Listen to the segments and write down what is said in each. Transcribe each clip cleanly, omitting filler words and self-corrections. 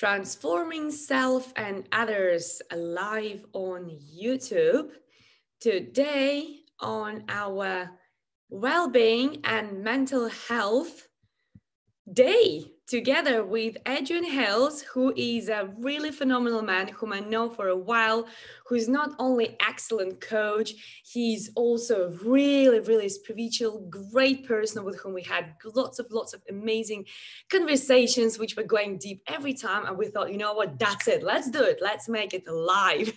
Transforming self and others live on YouTube. Today on our Wellbeing and Mental Health Day, together with Adrian Hales, who is a really phenomenal man whom I know for a while, who is not only excellent coach, he's also a really spiritual, great person with whom we had lots of amazing conversations, which were going deep every time. And we thought, you know what, that's it. Let's do it. Let's make it live.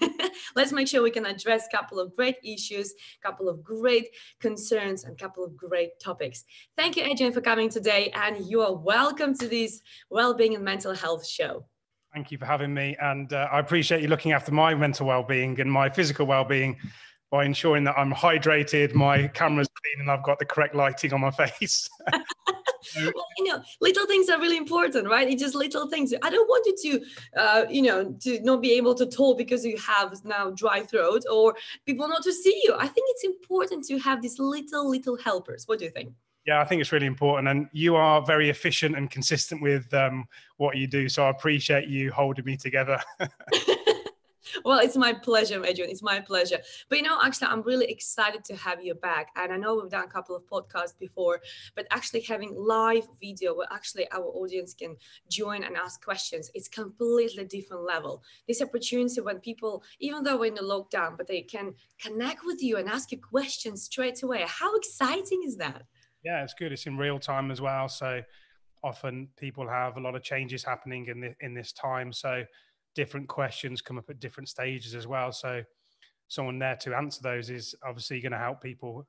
Let's make sure we can address a couple of great issues, a couple of great concerns, and a couple of great topics. Thank you, Adrian, for coming today. And you are welcome to this Wellbeing and Mental Health show. Thank you for having me. And I appreciate you looking after my mental well-being and my physical well-being by ensuring that I'm hydrated, my camera's clean, and I've got the correct lighting on my face. Well, little things are really important, right? It's just little things. I don't want you to, to not be able to talk because you have now dry throat or people not to see you. I think it's important to have these little helpers. What do you think? Yeah, I think it's really important. And you are very efficient and consistent with what you do. So I appreciate you holding me together. Well, it's my pleasure, Adrian. It's my pleasure. But actually, I'm really excited to have you back. And I know we've done a couple of podcasts before, but actually having live video where actually our audience can join and ask questions, it's completely different level. This opportunity when people, even though we're in the lockdown, but they can connect with you and ask you questions straight away. How exciting is that? Yeah, it's good. It's in real time as well. So often people have a lot of changes happening in this time. So different questions come up at different stages as well. So someone there to answer those is obviously going to help people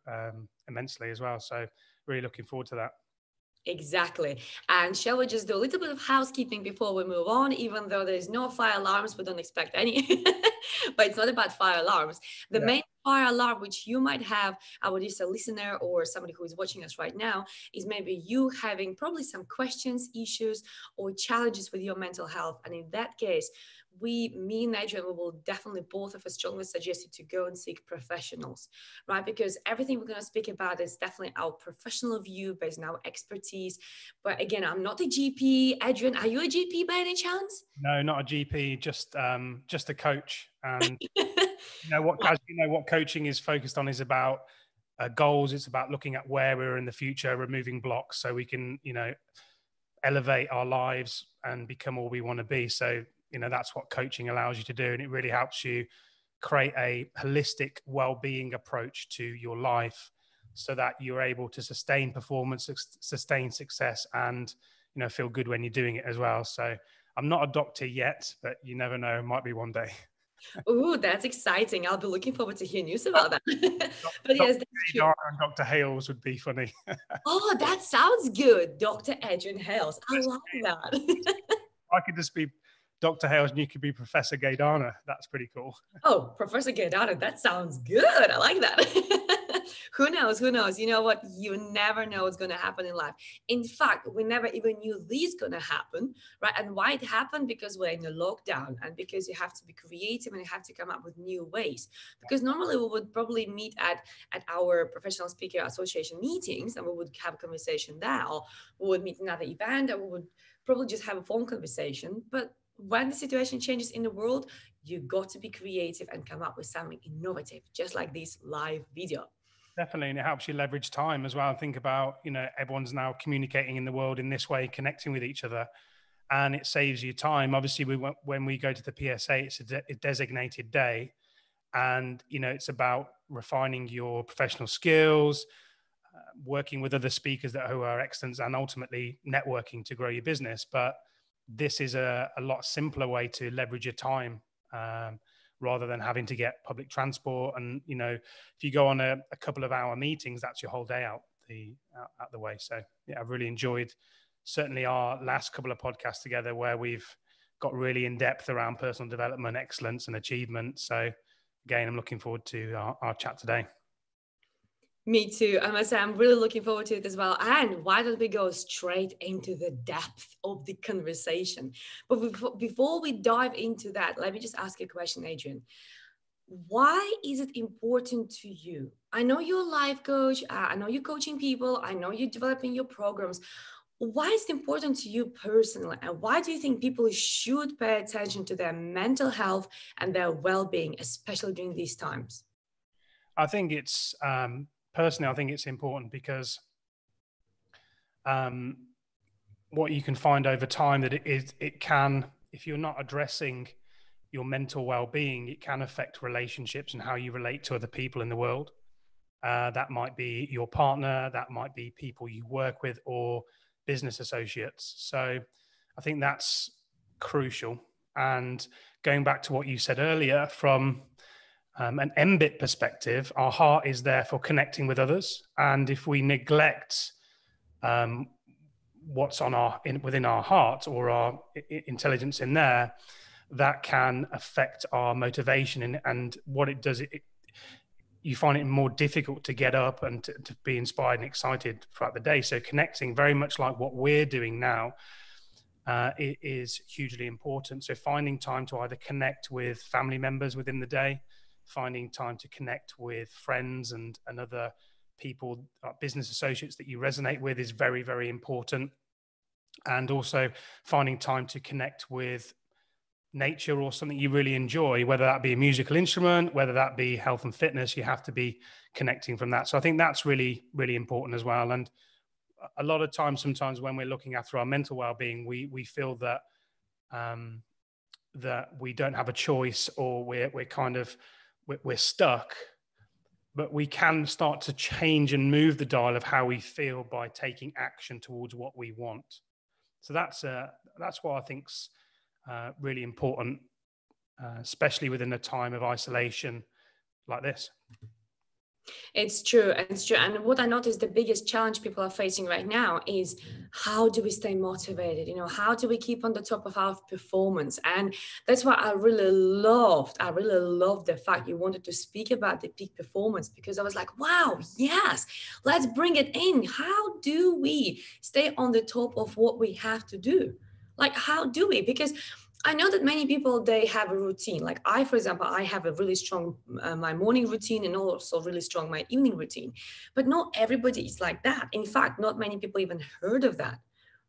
immensely as well. So really looking forward to that. Exactly. And shall we just do a little bit of housekeeping before we move on, even though there's no fire alarms, we don't expect any, but it's not about fire alarms. The main fire alarm, which you might have, our listener or somebody who is watching us right now, is maybe you having probably some questions, issues, or challenges with your mental health. And in that case, me and Adrian, we will definitely both of us strongly suggest you to go and seek professionals, right? Because everything we're going to speak about is definitely our professional view based on our expertise. But again, I'm not a GP. Adrian, are you a GP by any chance? No, not a GP, just a coach. And what coaching is focused on is about goals. It's about looking at where we're in the future, removing blocks so we can, elevate our lives and become all we want to be. So, that's what coaching allows you to do. And it really helps you create a holistic well-being approach to your life so that you're able to sustain performance, sustain success, and, feel good when you're doing it as well. So I'm not a doctor yet, but you never know, might be one day. Oh, that's exciting. I'll be looking forward to hearing news about that. But yes, that's true. And Dr. Hales would be funny. Oh, that sounds good. Dr. Adrian Hales. I like that. I could just be Dr. Hales and you could be Professor Geidane. That's pretty cool. Oh, Professor Geidane, that sounds good. I like that. Who knows? You know what? You never know what's going to happen in life. In fact, we never even knew this going to happen, right? And why it happened? Because we're in a lockdown and because you have to be creative and you have to come up with new ways. Because normally we would probably meet at our Professional Speaker Association meetings and we would have a conversation there, or we would meet another event and we would probably just have a phone conversation. But when the situation changes in the world, you got to be creative and come up with something innovative, just like this live video. Definitely. And it helps you leverage time as well. Think about, everyone's now communicating in the world in this way, connecting with each other, and it saves you time. Obviously, when we go to the PSA, it's a designated day. And, it's about refining your professional skills, working with other speakers who are excellent, and ultimately networking to grow your business. But this is a lot simpler way to leverage your time rather than having to get public transport. And, if you go on a couple of hour meetings, that's your whole day out the way. So yeah, I've really enjoyed certainly our last couple of podcasts together where we've got really in depth around personal development, excellence and achievement. So again, I'm looking forward to our chat today. Me too. I must say, I'm really looking forward to it as well. And why don't we go straight into the depth of the conversation? But before we dive into that, let me just ask you a question, Adrian. Why is it important to you? I know you're a life coach. I know you're coaching people. I know you're developing your programs. why is it important to you personally? And why do you think people should pay attention to their mental health and their well-being, especially during these times? I think it's, personally, I think it's important because what you can find over time that it can, if you're not addressing your mental well-being, it can affect relationships and how you relate to other people in the world. That might be your partner, that might be people you work with, or business associates. So I think that's crucial. And going back to what you said earlier, from an mBIT perspective, our heart is there for connecting with others. And if we neglect what's on within our heart, or our intelligence in there, that can affect our motivation. And what it does, you find it more difficult to get up and to be inspired and excited throughout the day. So connecting, very much like what we're doing now, it is hugely important. So finding time to either connect with family members within the day, finding time to connect with friends and other people, business associates that you resonate with, is very, very important. And also finding time to connect with nature or something you really enjoy, whether that be a musical instrument, whether that be health and fitness, you have to be connecting from that. So I think that's really, really important as well. And a lot of times, sometimes when we're looking after our mental well-being, we feel that that we don't have a choice, or we're stuck. But we can start to change and move the dial of how we feel by taking action towards what we want. So that's what I think's really important, especially within a time of isolation like this. It's true. And what I noticed, the biggest challenge people are facing right now is, how do we stay motivated? How do we keep on the top of our performance? And that's why I really loved the fact you wanted to speak about the peak performance, because I was like, wow, yes, let's bring it in. How do we stay on the top of what we have to do? Like, how do we? Because I know that many people, they have a routine. Like I, for example, I have a really strong, my morning routine, and also really strong my evening routine. But not everybody is like that. In fact, not many people even heard of that.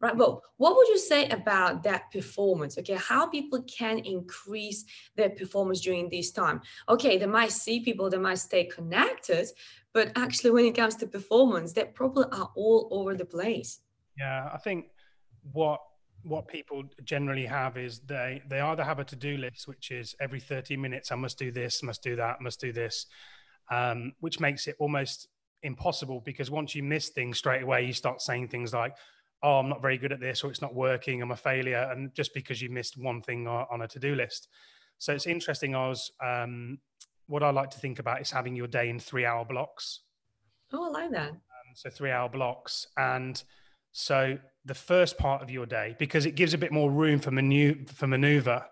Right. Well, what would you say about that performance? Okay. How people can increase their performance during this time? Okay. They might see people, they might stay connected, but actually when it comes to performance, they probably are all over the place. Yeah. I think what people generally have is they either have a to-do list, which is every 30 minutes, I must do this, must do that, must do this, which makes it almost impossible, because once you miss things straight away, you start saying things like, oh, I'm not very good at this, or it's not working, I'm a failure. And just because you missed one thing on a to-do list. So it's interesting. What I like to think about is having your day in 3-hour blocks. Oh, I like that. So 3-hour blocks. And so the first part of your day, because it gives a bit more room for maneuver,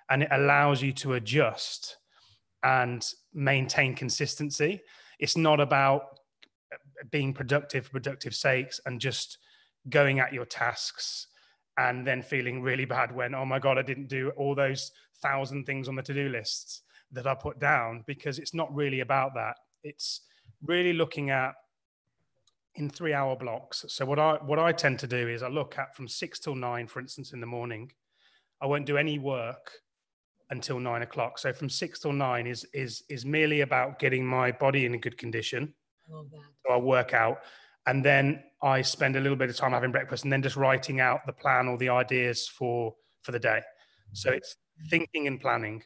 and it allows you to adjust and maintain consistency. It's not about being productive for productive sakes and just going at your tasks and then feeling really bad when, oh my God, I didn't do all those 1,000 things on the to-do lists that I put down, because it's not really about that. It's really looking at in 3-hour blocks. So what I tend to do is I look at from 6 till 9, for instance, in the morning. I won't do any work until 9 o'clock. So from 6 till 9 is merely about getting my body in a good condition. I love that. So I work out, and then I spend a little bit of time having breakfast, and then just writing out the plan or the ideas for the day. So it's thinking and planning.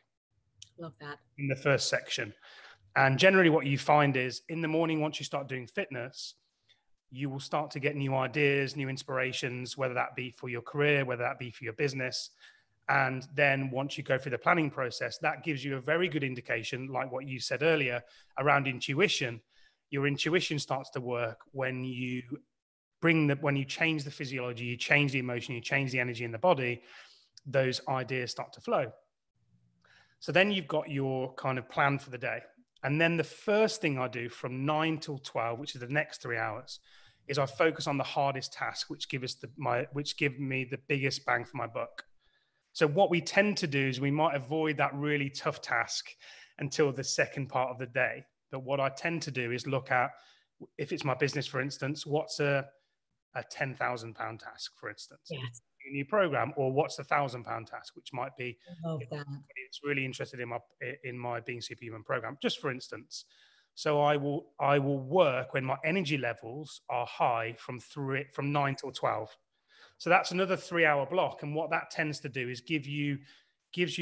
Love that. In the first section. And generally what you find is in the morning, once you start doing fitness, you will start to get new ideas, new inspirations, whether that be for your career, whether that be for your business. And then once you go through the planning process, that gives you a very good indication, like what you said earlier around intuition. Your intuition starts to work when you when you change the physiology, you change the emotion, you change the energy in the body, those ideas start to flow. So then you've got your kind of plan for the day. And then the first thing I do from 9 till 12, which is the next 3 hours, is I focus on the hardest task, which give me the biggest bang for my buck. So what we tend to do is we might avoid that really tough task until the second part of the day. But what I tend to do is look at, if it's my business, for instance, what's a a £10,000 task, for instance. Yes. A new program, or what's the £1,000 task, which might be, I love that. it's really interested in my Being Superhuman program, just for instance. So I will work when my energy levels are high from 9 till 12. So that's another 3-hour block. And what that tends to do is gives you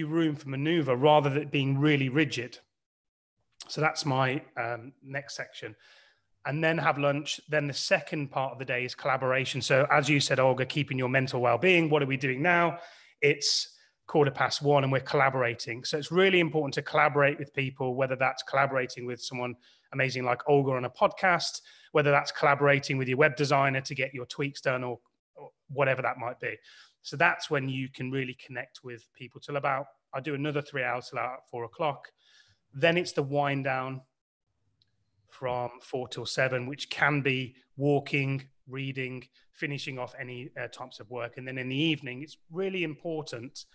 room for maneuver rather than being really rigid. So that's my next section. And then have lunch. Then the second part of the day is collaboration. So as you said, Olga, keeping your mental well-being. What are we doing now? It's 1:15 and we're collaborating. So it's really important to collaborate with people, whether that's collaborating with someone amazing like Olga on a podcast, whether that's collaborating with your web designer to get your tweaks done, or whatever that might be. So that's when you can really connect with people till about, I do another 3 hours till about 4 o'clock. Then it's the wind down from 4 till 7, which can be walking, reading, finishing off any types of work. And then in the evening, it's really important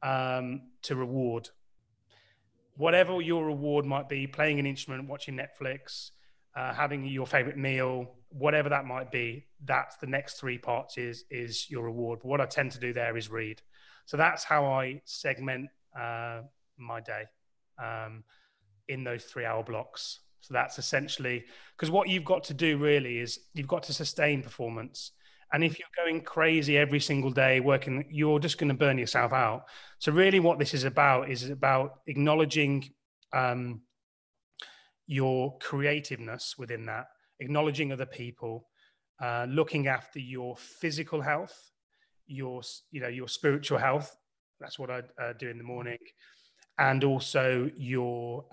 to reward. Whatever your reward might be, playing an instrument, watching Netflix, having your favorite meal, whatever that might be, that's the next 3 parts is your reward. But what I tend to do there is read. So that's how I segment my day in those 3-hour blocks. So that's essentially, because what you've got to do really is you've got to sustain performance. And if you're going crazy every single day working, you're just going to burn yourself out. So really what this is about acknowledging your creativeness within that, acknowledging other people, looking after your physical health, your spiritual health. That's what I do in the morning. And also your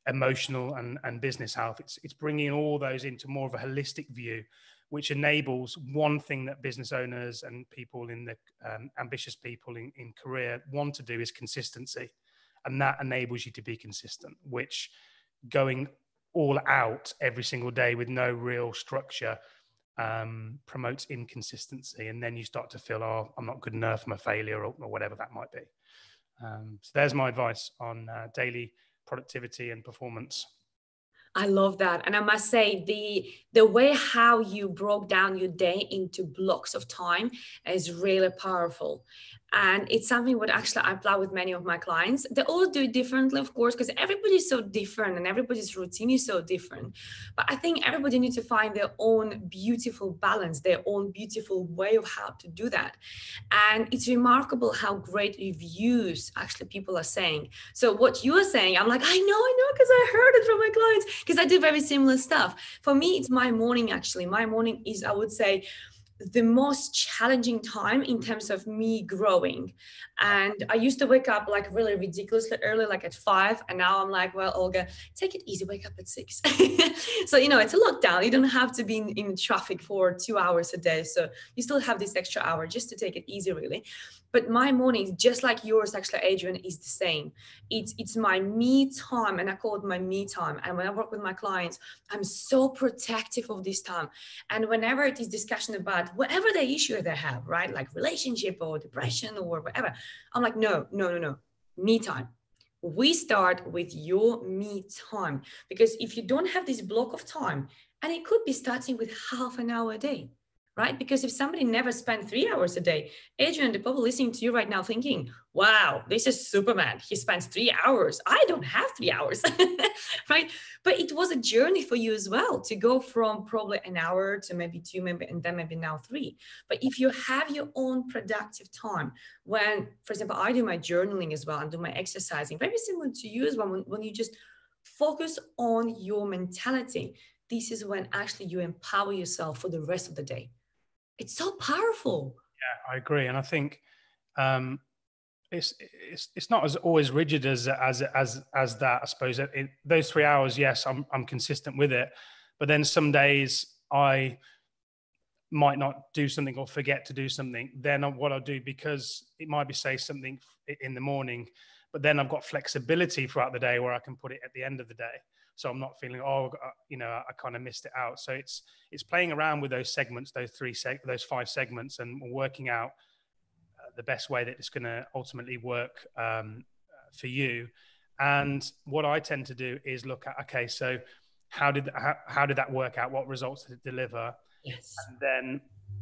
emotional and business health. It's bringing all those into more of a holistic view, which enables one thing that business owners and people in the ambitious people in career want to do is consistency. And that enables you to be consistent, which going all out every single day with no real structure promotes inconsistency. And then you start to feel, oh, I'm not good enough, I'm a failure, or whatever that might be. So there's my advice on daily productivity and performance. I love that. And I must say the way how you broke down your day into blocks of time is really powerful. And it's something what actually I apply with many of my clients. They all do it differently, of course, because everybody's so different and everybody's routine is so different. But I think everybody needs to find their own beautiful balance, their own beautiful way of how to do that. And it's remarkable how great reviews actually people are saying. So what you are saying, I'm like, I know, because I heard it from my clients, because I do very similar stuff. For me, it's my morning, actually. My morning is, I would say, the most challenging time in terms of me growing. And I used to wake up like really ridiculously early, like at 5. And now I'm like, well, Olga, take it easy, wake up at 6. So, it's a lockdown. You don't have to be in traffic for 2 hours a day. So you still have this extra hour just to take it easy, really. But my mornings, just like yours, actually, Adrian, is the same. It's my me time, and I call it my me time. And when I work with my clients, I'm so protective of this time. And whenever it is discussion about whatever the issue they have, right, like relationship or depression or whatever, I'm like, no, me time. We start with your me time, because if you don't have this block of time, and it could be starting with half an hour a day, right? Because if somebody never spent 3 hours a day, Adrian, the people listening to you right now thinking, wow, this is Superman. He spends 3 hours. I don't have 3 hours, right? But it was a journey for you as well to go from probably an hour to maybe 2, and then maybe now 3. But if you have your own productive time, when, for example, I do my journaling as well and do my exercising, very similar to you as well, when you just focus on your mentality, this is when actually you empower yourself for the rest of the day. It's so powerful. Yeah, I agree. And I think it's not as always rigid as that. I suppose those 3 hours, yes, I'm consistent with it, but then some days I might not do something or forget to do something. Then what I'll do, because it might be say something in the morning, but then I've got flexibility throughout the day where I can put it at the end of the day. So I'm not feeling, I kind of missed it out. So it's playing around with those segments, those 5 segments, and working out the best way that it's going to ultimately work for you. And what I tend to do is look at, okay, so how did that work out? What results did it deliver? Yes.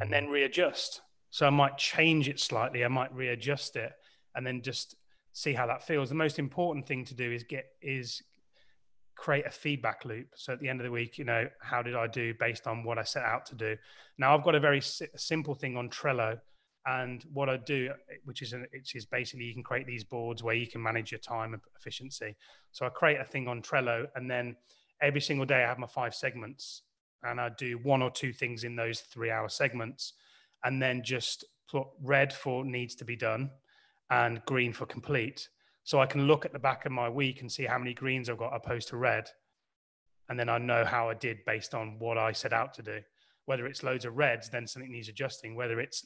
and then readjust. So I might change it slightly, I might readjust it, and then just see how that feels. The most important thing to do is create a feedback loop. So at the end of the week, how did I do based on what I set out to do? Now I've got a very simple thing on Trello, and what I do, which is basically you can create these boards where you can manage your time efficiency. So I create a thing on Trello, and then every single day I have my 5 segments, and I do 1 or 2 things in those 3-hour segments, and then just put red for needs to be done and green for complete. So I can look at the back of my week and see how many greens I've got opposed to red. And then I know how I did based on what I set out to do. Whether it's loads of reds, then something needs adjusting. Whether it's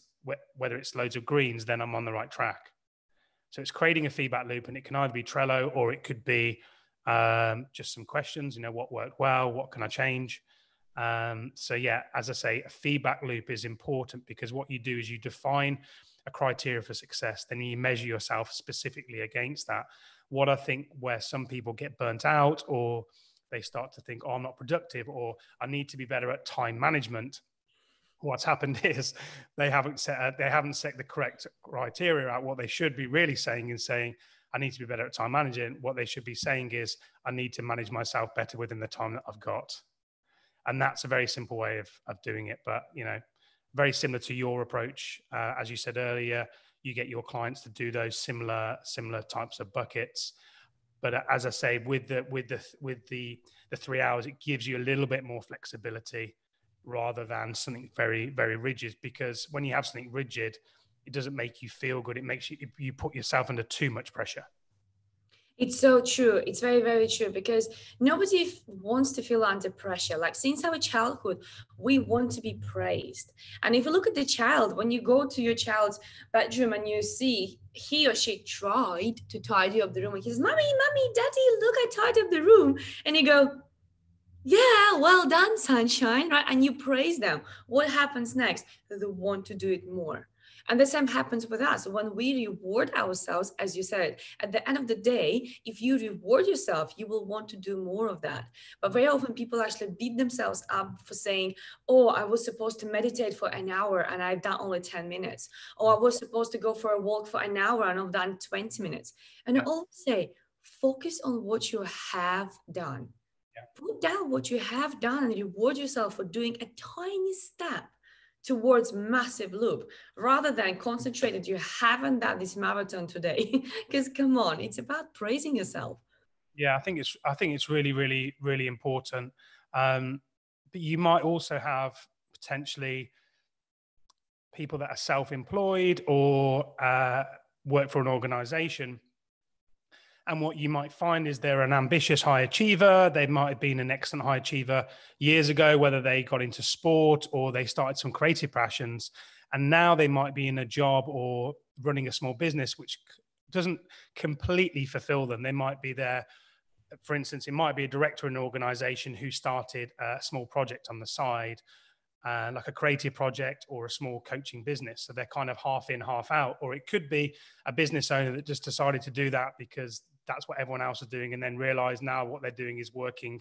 loads of greens, then I'm on the right track. So it's creating a feedback loop, and it can either be Trello or it could be just some questions, what worked well, what can I change? So yeah, as I say, a feedback loop is important, because what you do is you define a criteria for success, then you measure yourself specifically against that. What I think where some people get burnt out, or they start to think, oh, I'm not productive, or I need to be better at time management. What's happened is they haven't set the correct criteria out. What they should be really saying is saying, I need to be better at time managing. What they should be saying is, I need to manage myself better within the time that I've got. And that's a very simple way of doing it. But, very similar to your approach. As you said earlier, you get your clients to do those similar types of buckets. But as I say, with the 3 hours, it gives you a little bit more flexibility rather than something very, very rigid. Because when you have something rigid, it doesn't make you feel good. It makes you put yourself under too much pressure. It's so true. It's very, very true, because nobody wants to feel under pressure. Like, since our childhood, we want to be praised. And if you look at the child, when you go to your child's bedroom and you see he or she tried to tidy up the room, and he says, Mommy, Daddy, look, I tidied up the room. And you go, yeah, well done, sunshine, right? And you praise them. What happens next? They want to do it more. And the same happens with us. When we reward ourselves, as you said, at the end of the day, if you reward yourself, you will want to do more of that. But very often people actually beat themselves up for saying, oh, I was supposed to meditate for an hour and I've done only 10 minutes. Or I was supposed to go for a walk for an hour and I've done 20 minutes. And I always say, focus on what you have done. Put down what you have done and reward yourself for doing a tiny step towards massive loop, rather than concentrate that you haven't done this marathon today. Because come on, it's about praising yourself. Yeah, I think it's really, really, really important. But you might also have potentially people that are self-employed or work for an organization. And what you might find is they're an ambitious high achiever. They might have been an excellent high achiever years ago, whether they got into sport or they started some creative passions. And now they might be in a job or running a small business, which doesn't completely fulfill them. They might be there. For instance, it might be a director in an organization who started a small project on the side, like a creative project or a small coaching business. So they're kind of half in, half out. Or it could be a business owner that just decided to do that because that's what everyone else is doing, and then realize now what they're doing is working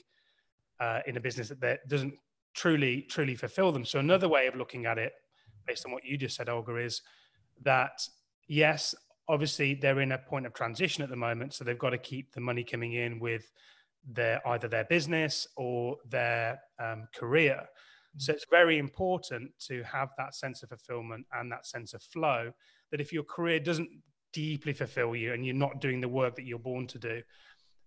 in a business that doesn't truly fulfill them. So another way of looking at it, based on what you just said, Olga, is that, yes, obviously they're in a point of transition at the moment. So they've got to keep the money coming in with either their business or their career. So it's very important to have that sense of fulfillment and that sense of flow, that if your career doesn't deeply fulfill you and you're not doing the work that you're born to do,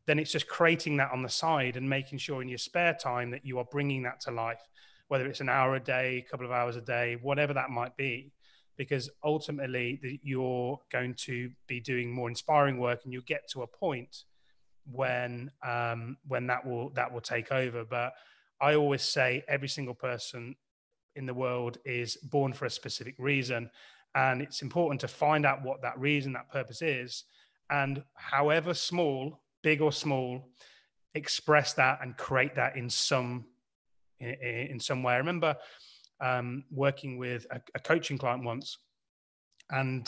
then it's just creating that on the side and making sure in your spare time that you are bringing that to life, whether it's an hour a day, a couple of hours a day, whatever that might be, because ultimately you're going to be doing more inspiring work, and you'll get to a point when that will take over. But I always say every single person in the world is born for a specific reason. And it's important to find out what that reason, that purpose is. And however small, big or small, express that and create that in some way. I remember working with a coaching client once. And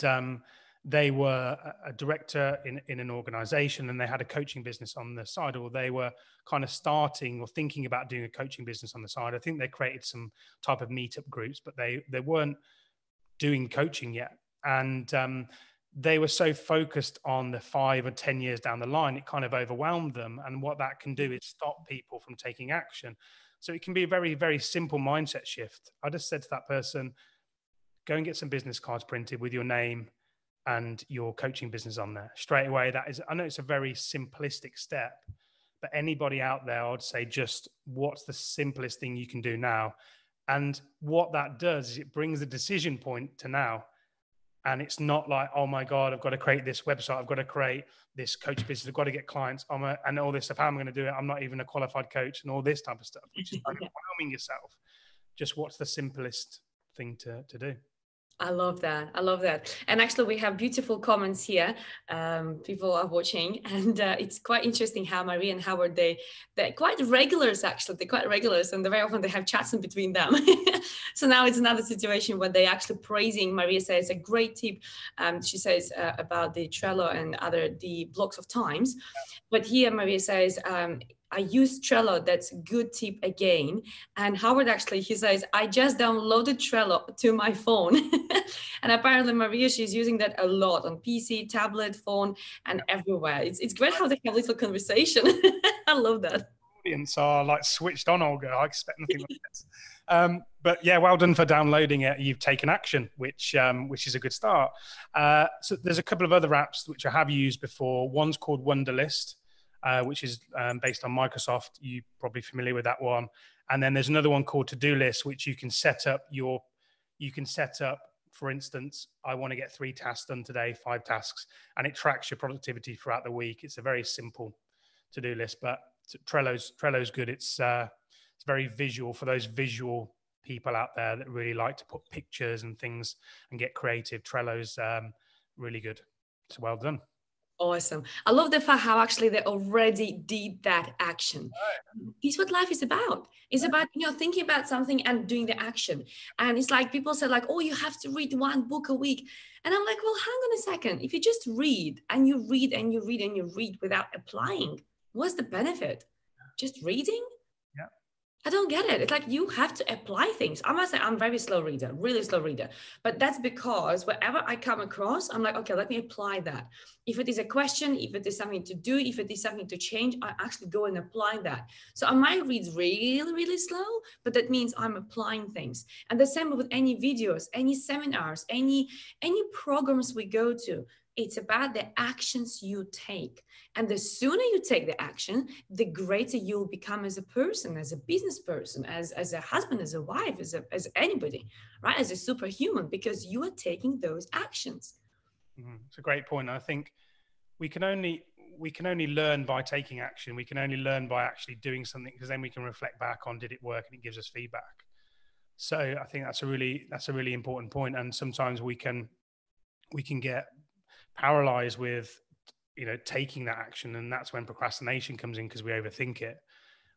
they were a director in an organization and they had a coaching business on the side, or they were kind of starting or thinking about doing a coaching business on the side. I think they created some type of meetup groups, but they weren't doing coaching yet. And they were so focused on the 5 or 10 years down the line, it kind of overwhelmed them. And what that can do is stop people from taking action. So it can be a very, very simple mindset shift. I just said to that person, go and get some business cards printed with your name and your coaching business on there straight away. That is, I know it's a very simplistic step, but anybody out there, I would say, just what's the simplest thing you can do now? And what that does is it brings the decision point to now. And it's not like, oh my God, I've got to create this website. I've got to create this coach business. I've got to get clients and all this stuff. How am I going to do it? I'm not even a qualified coach and all this type of stuff, which is overwhelming yourself. Just what's the simplest thing to do? I love that. I love that. And actually, we have beautiful comments here. People are watching, and it's quite interesting how Maria and Howard, they're quite regulars, actually. They're quite regulars, and very often they have chats in between them. So now it's another situation where they're actually praising. Maria says a great tip. She says about the Trello and the blocks of times. But here Maria says, I use Trello. That's a good tip again. And Howard, actually, he says, I just downloaded Trello to my phone. And apparently Maria, she's using that a lot on PC, tablet, phone, and everywhere. It's great how they have a little conversation. I love that. Audience are like switched on, Olga. I expect nothing like this. But yeah, well done for downloading it. You've taken action, which is a good start. So there's a couple of other apps which I have used before. One's called Wunderlist, which is based on Microsoft. You're probably familiar with that one. And then there's another one called To-Do List, which you can set up, for instance, I want to get 3 tasks done today, 5 tasks, and it tracks your productivity throughout the week. It's a very simple to-do list, but Trello's good. It's very visual for those visual people out there that really like to put pictures and things and get creative. Trello's really good. So well done. Awesome. I love the fact how actually they already did that action. This is what life is about. It's about, thinking about something and doing the action. And it's like people say like, oh, you have to read 1 book a week. And I'm like, well, hang on a second. If you just read and you read and you read and you read without applying, what's the benefit? Just reading? Yeah. I don't get it. It's like you have to apply things. I must say I'm a very slow reader, really slow reader. But that's because wherever I come across, I'm like, okay, let me apply that. If it is a question, if it is something to do, if it is something to change, I actually go and apply that. So I might read really, really slow, but that means I'm applying things. And the same with any videos, any seminars, any programs we go to. It's about the actions you take. And the sooner you take the action, the greater you'll become as a person, as a business person, as a husband, as a wife, as anybody, right? As a superhuman, because you are taking those actions. It's a great point. I think we can only learn by taking action. We can only learn by actually doing something, because then we can reflect back on, did it work, and it gives us feedback. So I think that's a really important point. And sometimes we can get paralyzed with taking that action, and that's when procrastination comes in, because we overthink it.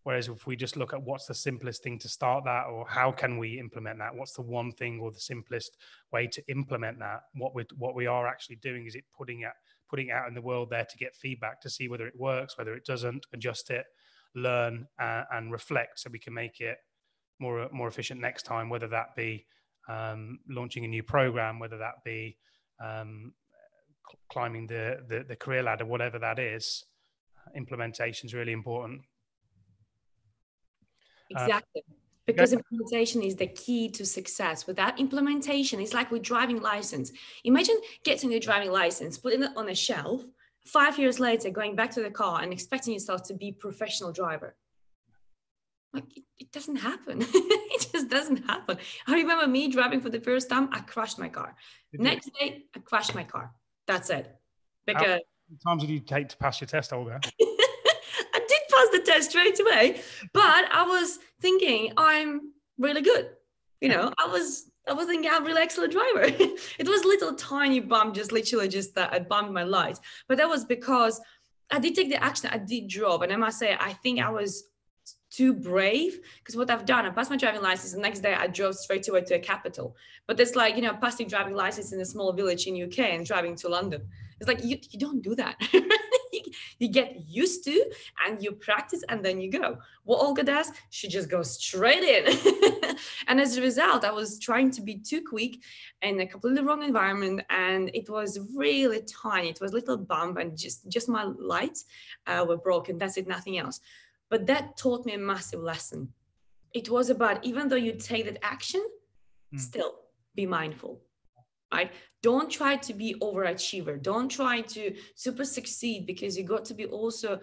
Whereas if we just look at what's the simplest thing to start that, or how can we implement that, what's the one thing or the simplest way to implement that, what we are actually doing is putting it out in the world there to get feedback, to see whether it works, whether it doesn't, adjust it, learn, and reflect, so we can make it more efficient next time, whether that be launching a new program, whether that be climbing the career ladder, whatever that is. Implementation is really important. Exactly. Because implementation is the key to success. Without implementation, it's like with driving license. Imagine getting your driving license, putting it on a shelf, 5 years later, going back to the car and expecting yourself to be a professional driver. Like, it doesn't happen. It just doesn't happen. I remember me driving for the first time, I crashed my car. Next day, I crashed my car. That's it. Because how many times did you take to pass your test, Olga? I did pass the test straight away, but I was thinking I'm really good. I was thinking I'm a really excellent driver. It was a little tiny bump, literally that I bumped my lights. But that was because I did take the action. I did drop. And I must say, I think I was too brave, because what I've done, I passed my driving license. The next day, I drove straight away to a capital. But it's like, passing driving license in a small village in UK and driving to London. It's like you don't do that. You get used to and you practice and then you go. What Olga does, she just goes straight in. And as a result, I was trying to be too quick in a completely wrong environment, and it was really tiny. It was a little bump, and just my lights were broken. That's it, nothing else. But that taught me a massive lesson. It was about, even though you take that action, still be mindful, right? Don't try to be overachiever. Don't try to super succeed, because you got to be also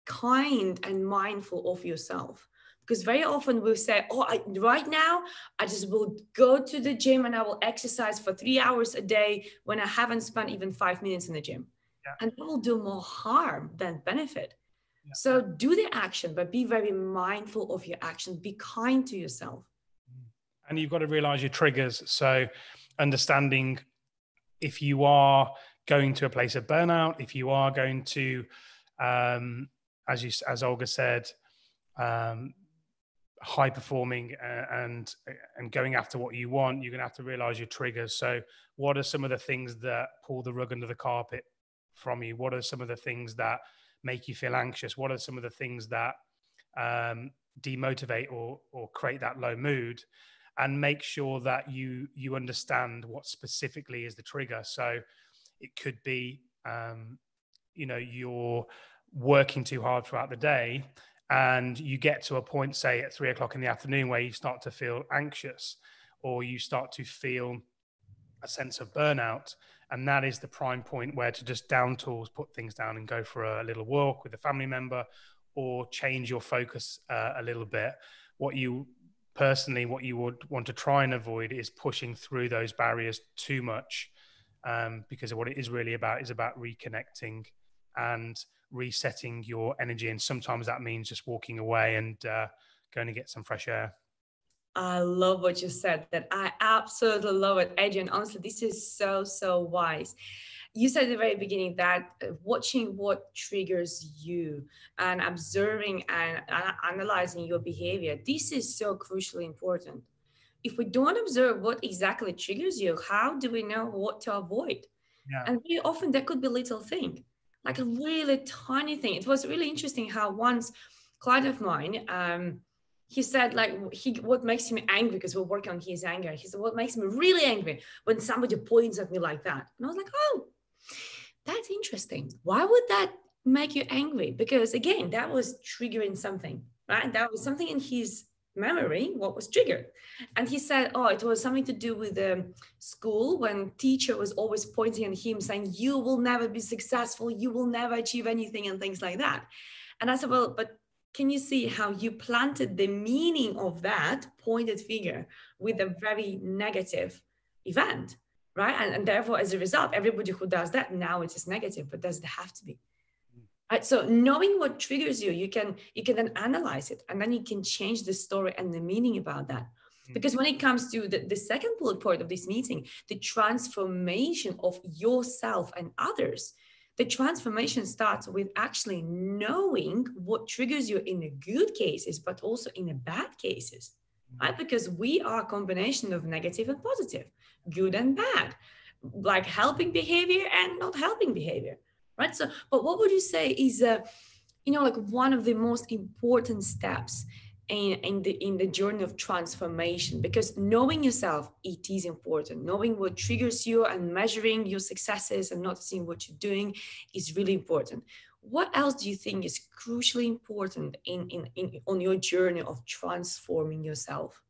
kind and mindful of yourself. Because very often we'll say, right now, I just will go to the gym and I will exercise for 3 hours a day when I haven't spent even 5 minutes in the gym. Yeah. And that will do more harm than benefit. Yeah. So do the action, but be very mindful of your action. Be kind to yourself. And you've got to realize your triggers. So understanding if you are going to a place of burnout, if you are going to, as Olga said, high performing and going after what you want, you're going to have to realize your triggers. So what are some of the things that pull the rug under the carpet from you? What are some of the things that make you feel anxious? What are some of the things that demotivate or create that low mood? And make sure that you understand what specifically is the trigger. So it could be, you're working too hard throughout the day, and you get to a point, say at 3 o'clock in the afternoon, where you start to feel anxious, or you start to feel a sense of burnout. And that is the prime point where to just down tools, put things down and go for a little walk with a family member, or change your focus a little bit. What you would want to try and avoid is pushing through those barriers too much, because what it is really about is about reconnecting and resetting your energy. And sometimes that means just walking away and going to get some fresh air. I love what you said. That I absolutely love it, Adrian. Honestly, this is so wise. You said at the very beginning that watching what triggers you and observing and analyzing your behavior, this is so crucially important. If we don't observe what exactly triggers you, how do we know what to avoid? Yeah. And very often that could be a little thing, like a really tiny thing. It was really interesting how once a client of mine, he said, like, what makes him angry, because we're working on his anger. He said, what makes me really angry when somebody points at me like that? And I was like, oh, that's interesting. Why would that make you angry? Because again, that was triggering something, right? That was something in his memory, what was triggered. And he said, oh, it was something to do with school, when teacher was always pointing at him saying, you will never be successful, you will never achieve anything, and things like that. And I said, well, but can you see how you planted the meaning of that pointed finger with a very negative event, right? And therefore, as a result, everybody who does that, now it is negative, but does it have to be? Right? So knowing what triggers you can then analyze it, and then you can change the story and the meaning about that. Because when it comes to the second bullet point of this meeting, the transformation of yourself and others, the transformation starts with actually knowing what triggers you in the good cases, but also in the bad cases, right? Because we are a combination of negative and positive, good and bad, like helping behavior and not helping behavior, right? So, but what would you say is, like one of the most important steps in the journey of transformation? Because knowing yourself, it is important. Knowing what triggers you and measuring your successes and noticing what you're doing is really important. What else do you think is crucially important on your journey of transforming yourself?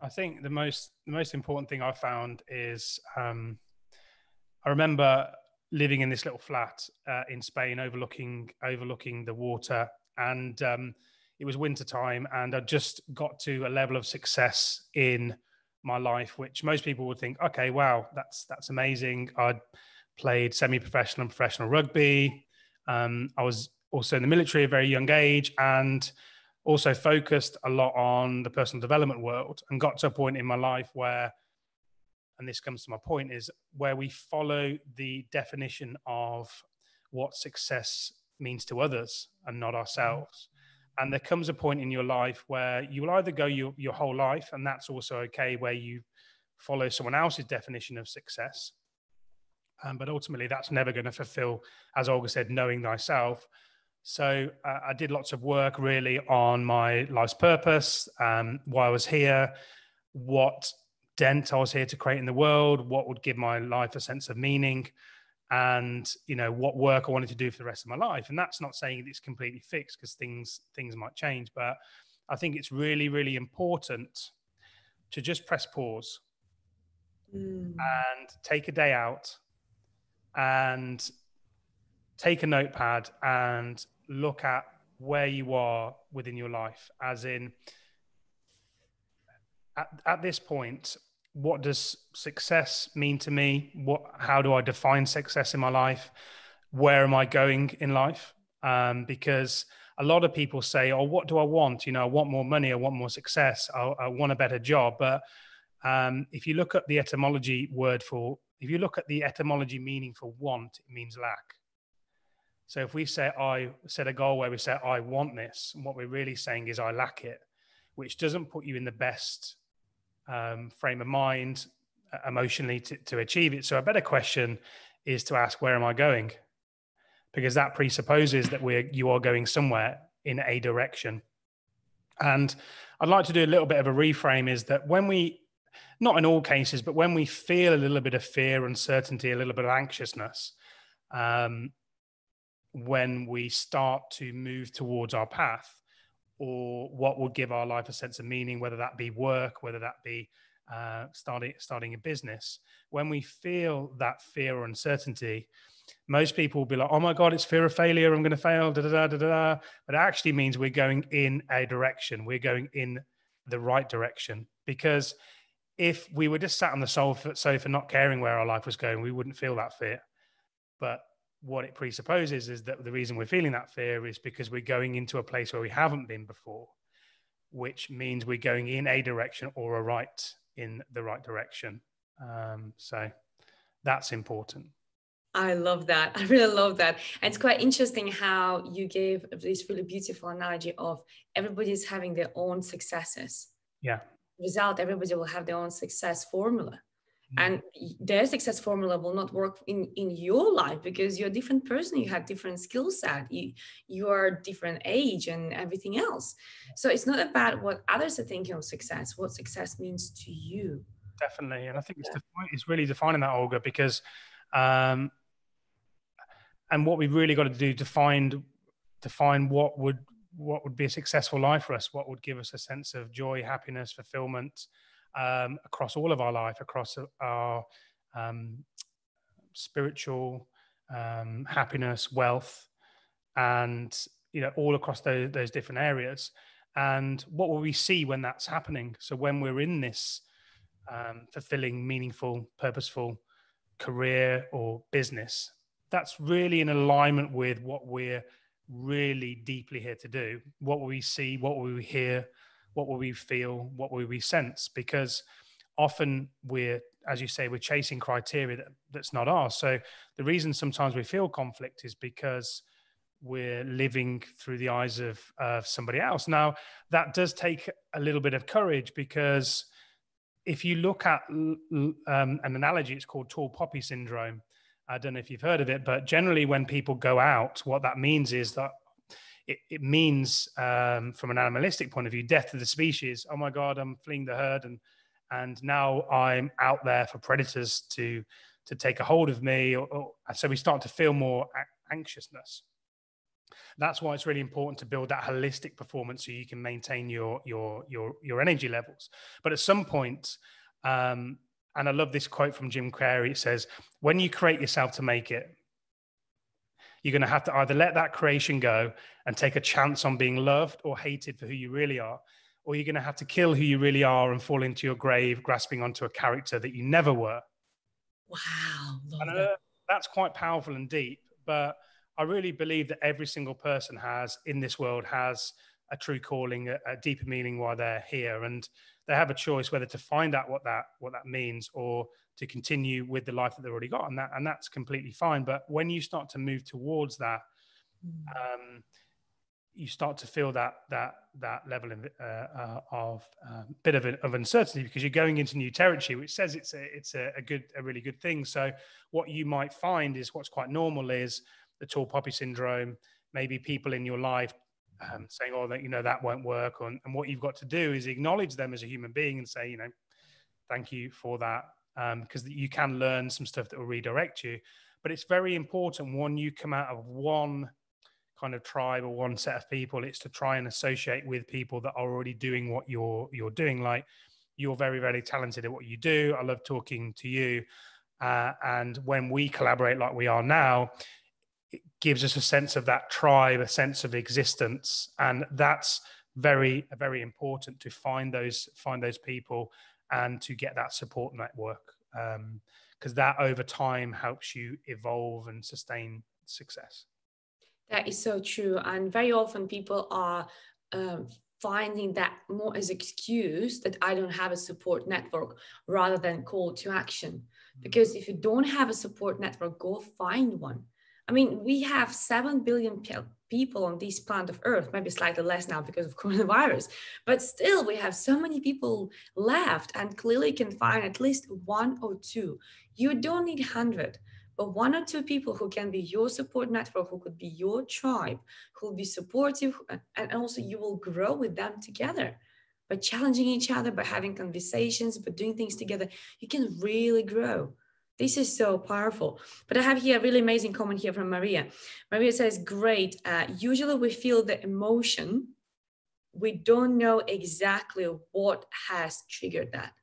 I think the most important thing I found is, I remember living in this little flat in Spain, overlooking the water, and it was winter time, and I just got to a level of success in my life, which most people would think, okay, wow, that's amazing. I'd played semi-professional and professional rugby. I was also in the military at a very young age, and also focused a lot on the personal development world, and got to a point in my life where, and this comes to my point, is where we follow the definition of what success means to others and not ourselves. And there comes a point in your life where you will either go your whole life, and that's also okay, where you follow someone else's definition of success. But ultimately, that's never going to fulfill, as Olga said, knowing thyself. So I did lots of work really on my life's purpose, why I was here, what dent I was here to create in the world, what would give my life a sense of meaning, and what work I wanted to do for the rest of my life. And that's not saying it's completely fixed, because things might change, but I think it's really, really important to just press pause and take a day out and take a notepad and look at where you are within your life, as in at this point, what does success mean to me? How do I define success in my life? Where am I going in life? Because a lot of people say, oh, what do I want? I want more money. I want more success. I want a better job. But if you look at the etymology meaning for want, it means lack. So if we say, I set a goal where we say, I want this, and what we're really saying is I lack it, which doesn't put you in the best frame of mind emotionally to achieve it. So a better question is to ask, where am I going? Because that presupposes that you are going somewhere in a direction. And I'd like to do a little bit of a reframe, is that when we, not in all cases, but when we feel a little bit of fear, uncertainty, a little bit of anxiousness, when we start to move towards our path, or what would give our life a sense of meaning, whether that be work, whether that be starting a business, when we feel that fear or uncertainty, most people will be like, oh my God, it's fear of failure, I'm going to fail, da, da, da, da, da. But it actually means we're going in a direction. We're going in the right direction. Because if we were just sat on the sofa not caring where our life was going, we wouldn't feel that fear. But what it presupposes is that the reason we're feeling that fear is because we're going into a place where we haven't been before, which means we're going in a direction or in the right direction. So that's important. I love that. I really love that. And it's quite interesting how you gave this really beautiful analogy of everybody's having their own successes. Yeah. Result, everybody will have their own success formula. And their success formula will not work in your life, because you're a different person. You have different skill set. You are different age and everything else. So it's not about what others are thinking of success, what success means to you. Definitely. And I think it's really defining that, Olga, because and what we've really got to do to define what would be a successful life for us, what would give us a sense of joy, happiness, fulfillment, across all of our life, across our spiritual happiness, wealth, and all across those different areas. And what will we see when that's happening? So when we're in this fulfilling, meaningful, purposeful career or business, that's really in alignment with what we're really deeply here to do. What will we see? What will we hear? What will we feel? What will we sense? Because often as you say, we're chasing criteria that's not ours. So the reason sometimes we feel conflict is because we're living through the eyes of somebody else. Now, that does take a little bit of courage, because if you look at an analogy, it's called tall poppy syndrome. I don't know if you've heard of it, but generally when people go out, what that means is that it means, from an animalistic point of view, death to the species. Oh my God, I'm fleeing the herd, and now I'm out there for predators to take a hold of me. So we start to feel more anxiousness. That's why it's really important to build that holistic performance so you can maintain your energy levels. But at some point, and I love this quote from Jim Carrey, it says, when you create yourself to make it, you're going to have to either let that creation go and take a chance on being loved or hated for who you really are, or you're going to have to kill who you really are and fall into your grave grasping onto a character that you never were. Wow. And that's quite powerful and deep, but I really believe that every single person in this world has a true calling, a deeper meaning why they're here. And they have a choice whether to find out what that means or to continue with the life that they've already got. And that's completely fine. But when you start to move towards that, you start to feel that level of bit of uncertainty, because you're going into new territory, which says it's a really good thing. So what you might find is, what's quite normal is the tall poppy syndrome. Maybe people in your life saying, "Oh, that that won't work," and what you've got to do is acknowledge them as a human being and say, thank you for that, because you can learn some stuff that will redirect you. But it's very important, when you come out of one kind of tribe or one set of people, it's to try and associate with people that are already doing what you're doing. Like, you're very, very talented at what you do. I love talking to you. And when we collaborate like we are now, it gives us a sense of that tribe, a sense of existence. And that's very, very important, to find those people and to get that support network. Because that over time helps you evolve and sustain success. That is so true. And very often people are finding that more as excuse that I don't have a support network, rather than call to action. Because if you don't have a support network, go find one. I mean, we have 7 billion people on this planet of Earth, maybe slightly less now because of coronavirus, but still we have so many people left, and clearly you can find at least one or two. You don't need 100. But 1 or 2 people who can be your support network, who could be your tribe, who will be supportive, and also you will grow with them together. By challenging each other, by having conversations, by doing things together, you can really grow. This is so powerful. But I have here a really amazing comment here from Maria. Maria says, great. Usually we feel the emotion. We don't know exactly what has triggered that.